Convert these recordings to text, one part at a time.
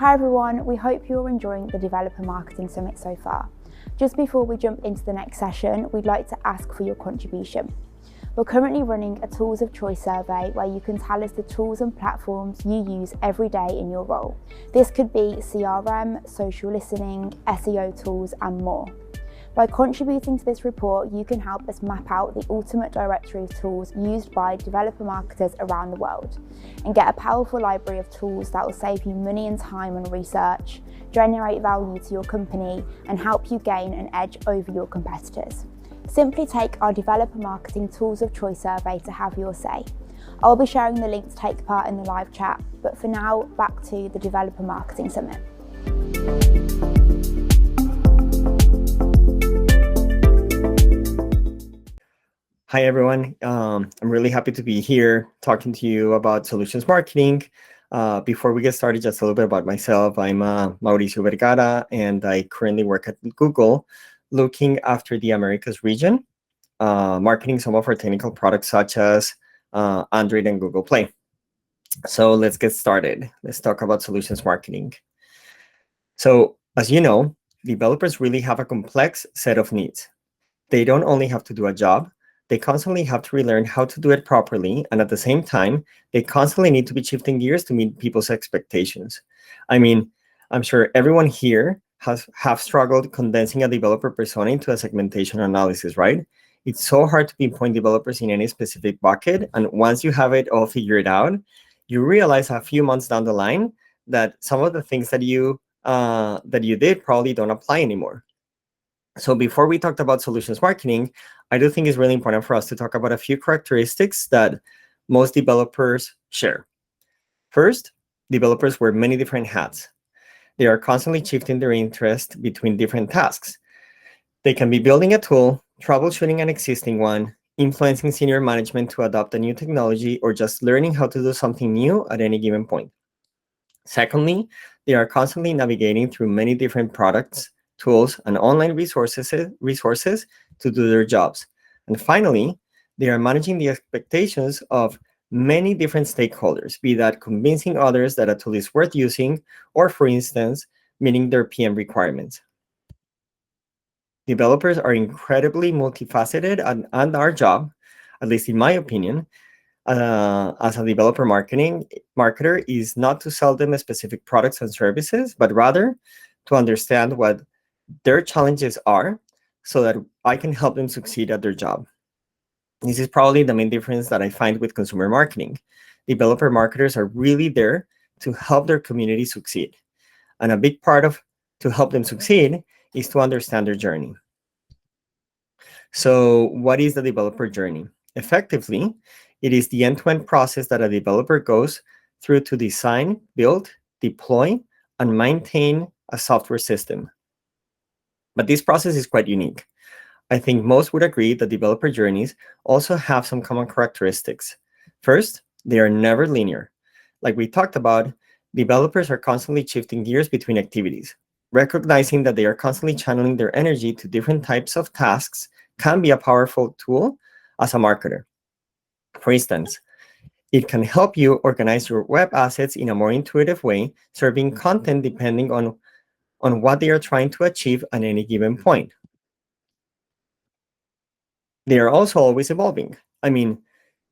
Hi everyone, we hope you're enjoying the Developer Marketing Summit so far. Just before we jump into the next session, we'd like to ask for your contribution. We're currently running a Tools of Choice survey where you can tell us the tools and platforms you use every day in your role. This could be CRM, social listening, SEO tools, and more. By contributing to this report, you can help us map out the ultimate directory of tools used by developer marketers around the world and get a powerful library of tools that will save you money and time on research, generate value to your company, and help you gain an edge over your competitors. Simply take our Developer Marketing Tools of Choice survey to have your say. I'll be sharing the link to take part in the live chat, but for now, back to the Developer Marketing Summit. Hi, everyone. I'm really happy to be here talking to you about solutions marketing. Before we get started, just a little bit about myself. I'm Mauricio Vergara, and I currently work at Google, looking after the Americas region, marketing some of our technical products such as Android and Google Play. So let's get started. Let's talk about solutions marketing. So as you know, developers really have a complex set of needs. They don't only have to do a job, they constantly have to relearn how to do it properly, and at the same time, they constantly need to be shifting gears to meet people's expectations. I mean, I'm sure everyone here have struggled condensing a developer persona into a segmentation analysis, right? It's so hard to pinpoint developers in any specific bucket, and once you have it all figured out, you realize a few months down the line that some of the things that you did probably don't apply anymore. So before we talked about solutions marketing, I do think it's really important for us to talk about a few characteristics that most developers share. First, developers wear many different hats. They are constantly shifting their interest between different tasks. They can be building a tool, troubleshooting an existing one, influencing senior management to adopt a new technology, or just learning how to do something new at any given point. Secondly, they are constantly navigating through many different products, tools, and online resources to do their jobs. And finally, they are managing the expectations of many different stakeholders, be that convincing others that a tool is worth using, or for instance, meeting their PM requirements. Developers are incredibly multifaceted, and our job, at least in my opinion, as a developer marketer, is not to sell them specific products and services, but rather to understand what their challenges are so that I can help them succeed at their job. This is probably the main difference that I find with consumer marketing. Developer marketers are really there to help their community succeed. And a big part of to help them succeed is to understand their journey. So what is the developer journey? Effectively, it is the end-to-end process that a developer goes through to design, build, deploy, and maintain a software system. But this process is quite unique. I think most would agree that developer journeys also have some common characteristics. First, they are never linear. Like we talked about, developers are constantly shifting gears between activities. Recognizing that they are constantly channeling their energy to different types of tasks can be a powerful tool as a marketer. For instance, it can help you organize your web assets in a more intuitive way, serving content depending on what they are trying to achieve at any given point. They are also always evolving. I mean,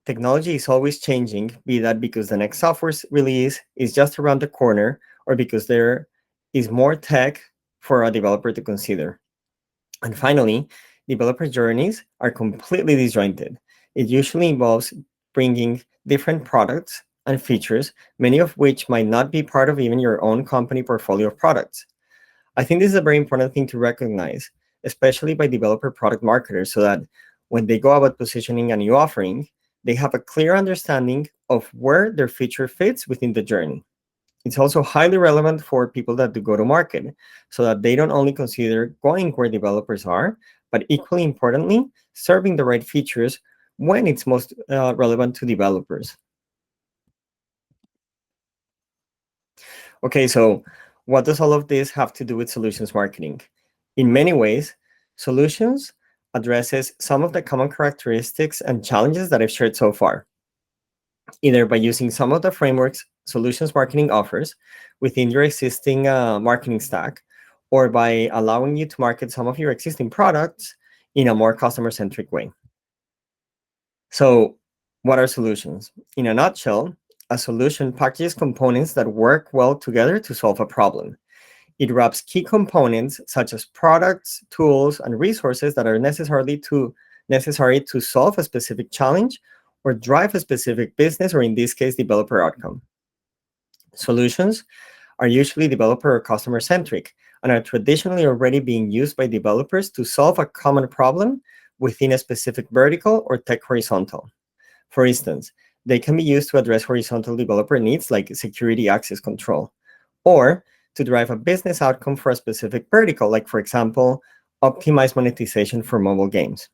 technology is always changing, be that because the next software release is just around the corner or because there is more tech for a developer to consider. And finally, developer journeys are completely disjointed. It usually involves bringing different products and features, many of which might not be part of even your own company portfolio of products. I think this is a very important thing to recognize, especially by developer product marketers, so that when they go about positioning a new offering, they have a clear understanding of where their feature fits within the journey. It's also highly relevant for people that do go to market, so that they don't only consider going where developers are, but equally importantly, serving the right features when it's most relevant to developers. Okay, so what does all of this have to do with solutions marketing? In many ways, solutions addresses some of the common characteristics and challenges that I've shared so far, either by using some of the frameworks solutions marketing offers within your existing marketing stack, or by allowing you to market some of your existing products in a more customer-centric way. So what are solutions? In a nutshell, a solution packages components that work well together to solve a problem. It wraps key components such as products, tools, and resources that are necessary to solve a specific challenge or drive a specific business, or in this case, developer outcome. Solutions are usually developer or customer-centric and are traditionally already being used by developers to solve a common problem within a specific vertical or tech horizontal. For instance, they can be used to address horizontal developer needs like security access control, or to drive a business outcome for a specific vertical, like, for example, optimize monetization for mobile games.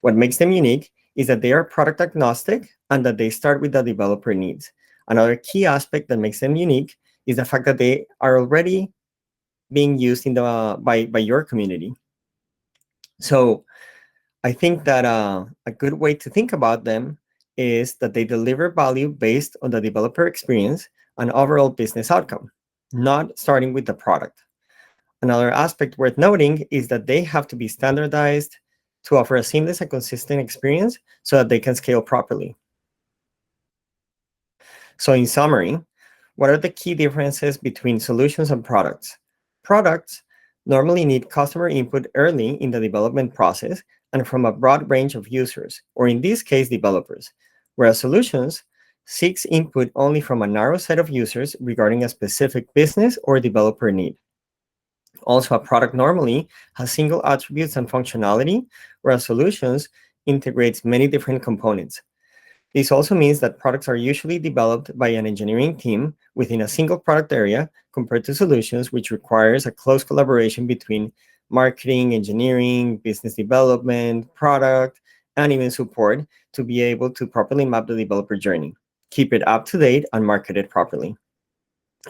What makes them unique is that they are product agnostic and that they start with the developer needs. Another key aspect that makes them unique is the fact that they are already being used by your community. So I think that a good way to think about them is that they deliver value based on the developer experience and overall business outcome, not starting with the product. Another aspect worth noting is that they have to be standardized to offer a seamless and consistent experience so that they can scale properly. So in summary, what are the key differences between solutions and products? Products normally need customer input early in the development process and from a broad range of users, or in this case, developers, whereas solutions seeks input only from a narrow set of users regarding a specific business or developer need. Also, a product normally has single attributes and functionality, whereas solutions integrates many different components. This also means that products are usually developed by an engineering team within a single product area compared to solutions, which requires a close collaboration between marketing, engineering, business development, product, and even support to be able to properly map the developer journey, keep it up to date, and market it properly.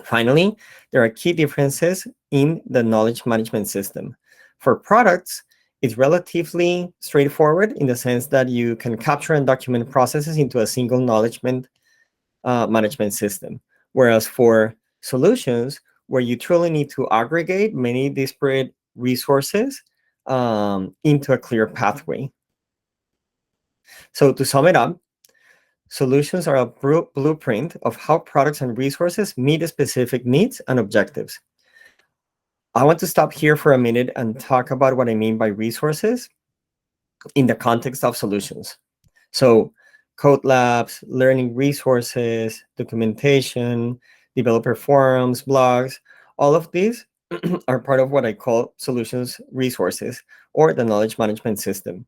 Finally, there are key differences in the knowledge management system. For products, it's relatively straightforward in the sense that you can capture and document processes into a single knowledge management system. Whereas for solutions, where you truly need to aggregate many disparate resources into a clear pathway. So to sum it up, solutions are a blueprint of how products and resources meet specific needs and objectives. I want to stop here for a minute and talk about what I mean by resources in the context of solutions. So code labs, learning resources, documentation, developer forums, blogs, all of these are part of what I call solutions resources, or the knowledge management system.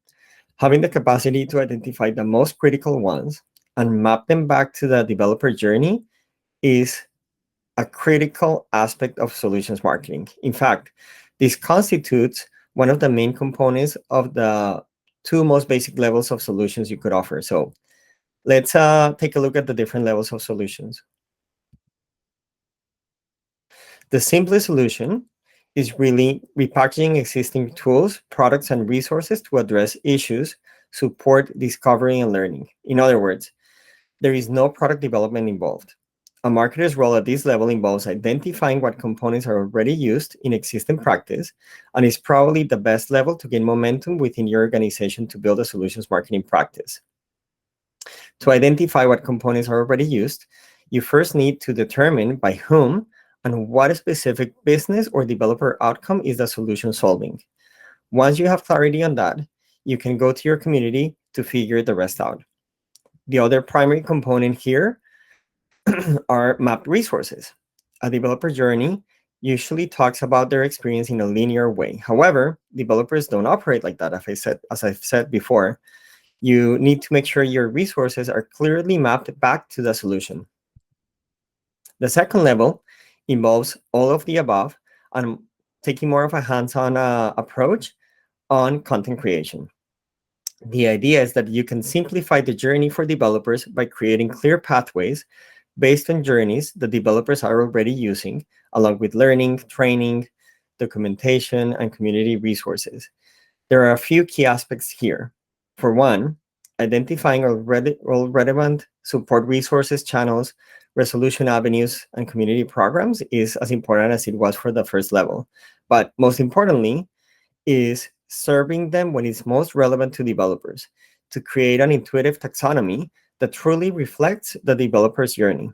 Having the capacity to identify the most critical ones and map them back to the developer journey is a critical aspect of solutions marketing. In fact, this constitutes one of the main components of the two most basic levels of solutions you could offer. So let's take a look at the different levels of solutions. The simplest solution is really repackaging existing tools, products, and resources to address issues, support discovery, and learning. In other words, there is no product development involved. A marketer's role at this level involves identifying what components are already used in existing practice, and is probably the best level to gain momentum within your organization to build a solutions marketing practice. To identify what components are already used, you first need to determine by whom and what specific business or developer outcome is the solution solving. Once you have clarity on that, you can go to your community to figure the rest out. The other primary component here are mapped resources. A developer journey usually talks about their experience in a linear way. However, developers don't operate like that. As I've said before, you need to make sure your resources are clearly mapped back to the solution. The second level involves all of the above and taking more of a hands-on approach on content creation. The idea is that you can simplify the journey for developers by creating clear pathways based on journeys that developers are already using, along with learning, training, documentation, and community resources. There are a few key aspects here. For one, identifying all relevant support resources, channels, resolution avenues, and community programs is as important as it was for the first level. But most importantly, is serving them when it's most relevant to developers to create an intuitive taxonomy that truly reflects the developer's journey.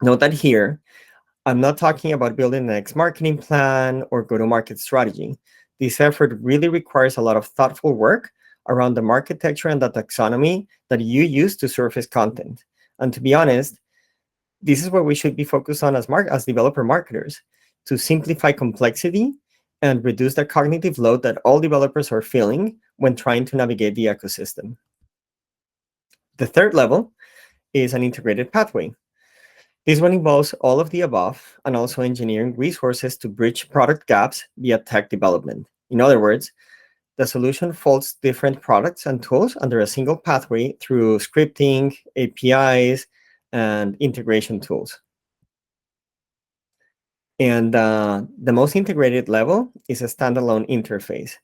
Note that here, I'm not talking about building the next marketing plan or go-to-market strategy. This effort really requires a lot of thoughtful work around the architecture and the taxonomy that you use to surface content. And to be honest, this is what we should be focused on as developer marketers, to simplify complexity and reduce the cognitive load that all developers are feeling when trying to navigate the ecosystem. The third level is an integrated pathway. This one involves all of the above and also engineering resources to bridge product gaps via tech development. In other words, the solution folds different products and tools under a single pathway through scripting, APIs, and integration tools. And the most integrated level is a standalone interface.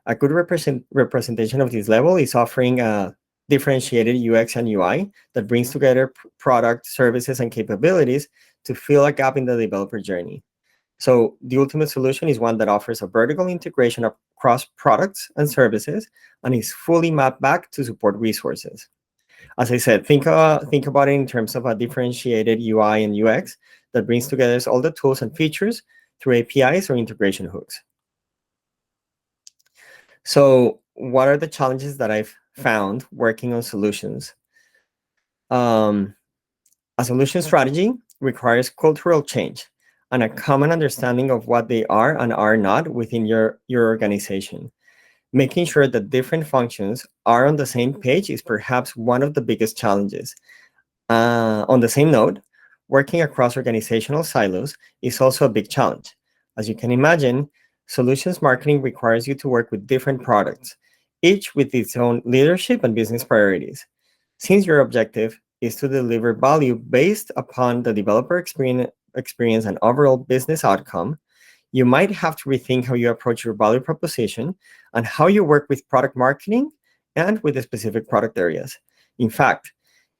A good representation of this level is offering a differentiated UX and UI that brings together product, services, and capabilities to fill a gap in the developer journey. So the ultimate solution is one that offers a vertical integration across products and services and is fully mapped back to support resources. As I said, think about it in terms of a differentiated UI and UX that brings together all the tools and features through APIs or integration hooks. So what are the challenges that I've found working on solutions? A solution strategy requires cultural change and a common understanding of what they are and are not within your organization. Making sure that different functions are on the same page is perhaps one of the biggest challenges. On the same note, working across organizational silos is also a big challenge. As you can imagine, solutions marketing requires you to work with different products, each with its own leadership and business priorities. Since your objective is to deliver value based upon the developer experience and overall business outcome, you might have to rethink how you approach your value proposition and how you work with product marketing and with the specific product areas. In fact,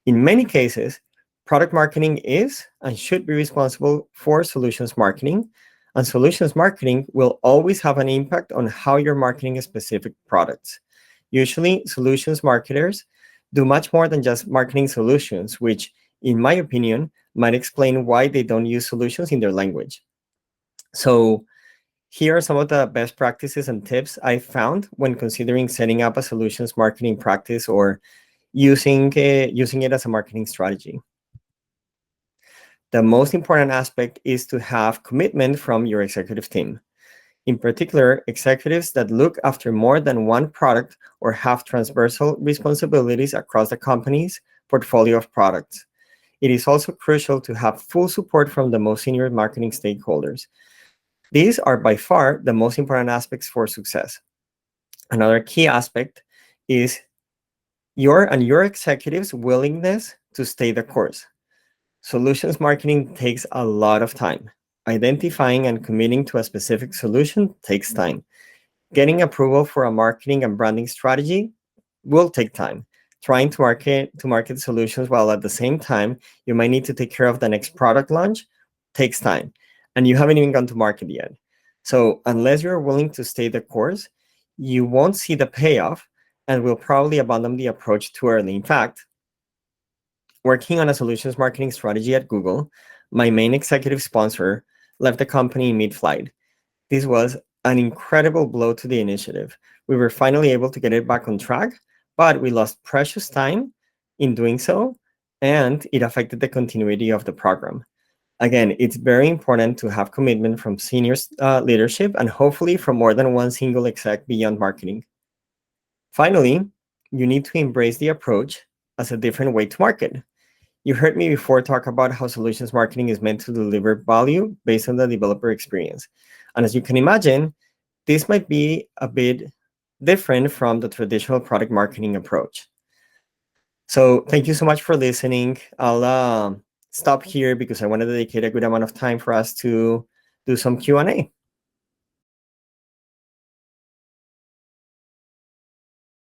in many cases, product marketing is and should be responsible for solutions marketing, and solutions marketing will always have an impact on how you're marketing specific products. Usually, solutions marketers do much more than just marketing solutions, which, in my opinion, might explain why they don't use solutions in their language. So here are some of the best practices and tips I found when considering setting up a solutions marketing practice or using it as a marketing strategy. The most important aspect is to have commitment from your executive team. In particular, executives that look after more than one product or have transversal responsibilities across the company's portfolio of products. It is also crucial to have full support from the most senior marketing stakeholders. These are by far the most important aspects for success. Another key aspect is your executives' willingness to stay the course. Solutions marketing takes a lot of time. Identifying and committing to a specific solution takes time. Getting approval for a marketing and branding strategy will take time. Trying to market solutions while at the same time you might need to take care of the next product launch takes time, and you haven't even gone to market yet. So unless you're willing to stay the course, you won't see the payoff and will probably abandon the approach too early. In fact, working on a solutions marketing strategy at Google, my main executive sponsor left the company in mid-flight. This was an incredible blow to the initiative. We were finally able to get it back on track, but we lost precious time in doing so, and it affected the continuity of the program. Again, it's very important to have commitment from senior leadership and hopefully from more than one single exec beyond marketing. Finally, you need to embrace the approach as a different way to market. You heard me before talk about how solutions marketing is meant to deliver value based on the developer experience. And as you can imagine, this might be a bit different from the traditional product marketing approach. So thank you so much for listening. I'll stop here because I want to dedicate a good amount of time for us to do some Q&A.